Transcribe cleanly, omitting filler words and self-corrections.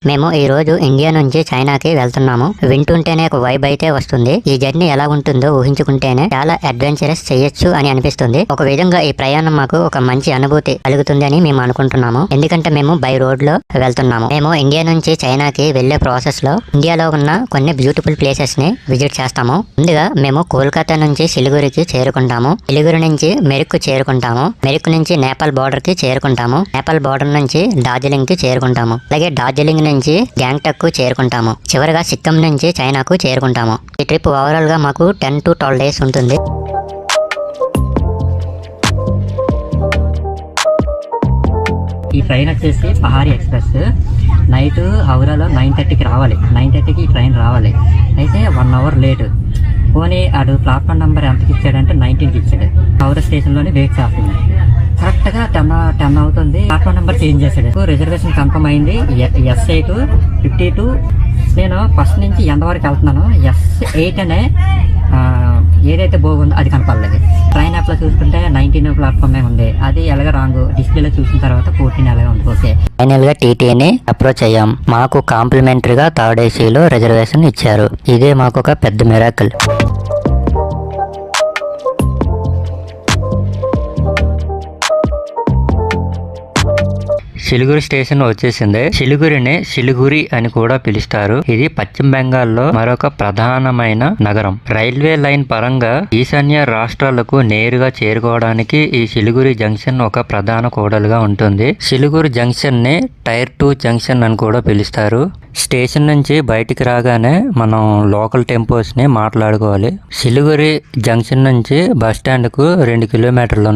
మేము ఈ రోజు ఇండియా నుంచి చైనాకి వెళ్తున్నాము. వింటుంటేనే ఒక వైబ్ అయితే వస్తుంది. ఈ జర్నీ ఎలా ఉంటుందో ఊహించుకుంటేనే చాలా అడ్వెంచరస్ చేయొచ్చు అని అనిపిస్తుంది. ఒక విధంగా ఈ ప్రయాణం మాకు ఒక మంచి అనుభూతి కలుగుతుంది అని మేము అనుకుంటున్నాము. ఎందుకంటే మేము బై రోడ్ లో వెళ్తున్నాము. మేము ఇండియా నుంచి చైనాకి వెళ్లే ప్రాసెస్ లో ఇండియాలో ఉన్న కొన్ని బ్యూటిఫుల్ ప్లేసెస్ ని విజిట్ చేస్తాము. ముందుగా మేము కోల్కతా నుంచి సిలిగురికి చేరుకుంటాము. సిలిగురి నుంచి మెరుక్కు చేరుకుంటాము. మెరుక్కు నుంచి నేపాల్ బార్డర్ కి చేరుకుంటాము. నేపాల్ బార్డర్ నుంచి డార్జిలింగ్ కి చేరుకుంటాము. అలాగే డార్జిలింగ్ నుంచి గ్యాంగ్టాక్ కు చేరుకుంటాము. చివరిగా సిక్కిం నుంచి చైనాకు చేరుకుంటాము. ఈ ట్రిప్ ఓవరాల్ గా మాకు 10 to 12 days ఉంటుంది. ఈ ట్రైన్ వచ్చేసి పహారీ ఎక్స్ప్రెస్. నైట్ హౌరాలో 9:30కి రావాలి. 9:30కి ఈ ట్రైన్ రావాలి. అయితే 1 hour లేటు. పోనీ ఆడు ప్లాట్ఫామ్ నెంబర్ ఎంతకి ఇచ్చాడంటే 19కి ఇచ్చాడు. హౌరా స్టేషన్లోనే వెయిట్ చేస్తుంది. కరెక్ట్గా 10 అవుతుంది. ప్లాట్ఫామ్ నెంబర్ చేంజ్ చేశాడు. రిజర్వేషన్ కన్ఫర్మ్ అయింది. S8 52. నేను ఫస్ట్ నుంచి ఎంత వరకు వెళ్తున్నాను S8 అనే ఏదైతే బాగుందో అది కనపడలేదు. ట్రైన్ యాప్లో చూసుకుంటే 19 ప్లాట్ఫామే ఉంది. అది ఎలాగ రాంగ్. డిస్ప్లేలో చూసిన తర్వాత 14 అలాగే ఉంది. ఓకే, ఫైనల్ గా టీటీని అప్రోచ్ అయ్యాం. మాకు కాంప్లిమెంటరీగా థర్డ్ ఏసీలో రిజర్వేషన్ ఇచ్చారు. ఇదే మాకు ఒక పెద్ద మిరాకిల్. సిలిగురి స్టేషన్ వచ్చేసింది. సిలిగురిని సిలిగురి అని కూడా పిలుస్తారు. ఇది పశ్చిమ బెంగాల్లో మరొక ప్రధానమైన నగరం. రైల్వే లైన్ పరంగా ఈశాన్య రాష్ట్రాలకు నేరుగా చేరుకోవడానికి ఈ సిలిగురి జంక్షన్ ఒక ప్రధాన కూడలుగా ఉంటుంది. సిలిగురి జంక్షన్ ని టైర్ 2 జంక్షన్ అని కూడా పిలుస్తారు. స్టేషన్ నుంచి బయటికి రాగానే మనం లోకల్ టెంపోస్ ని మాట్లాడుకోవాలి. సిలిగురి జంక్షన్ నుంచి బస్ స్టాండ్ కు 2 కిలోమీటర్లు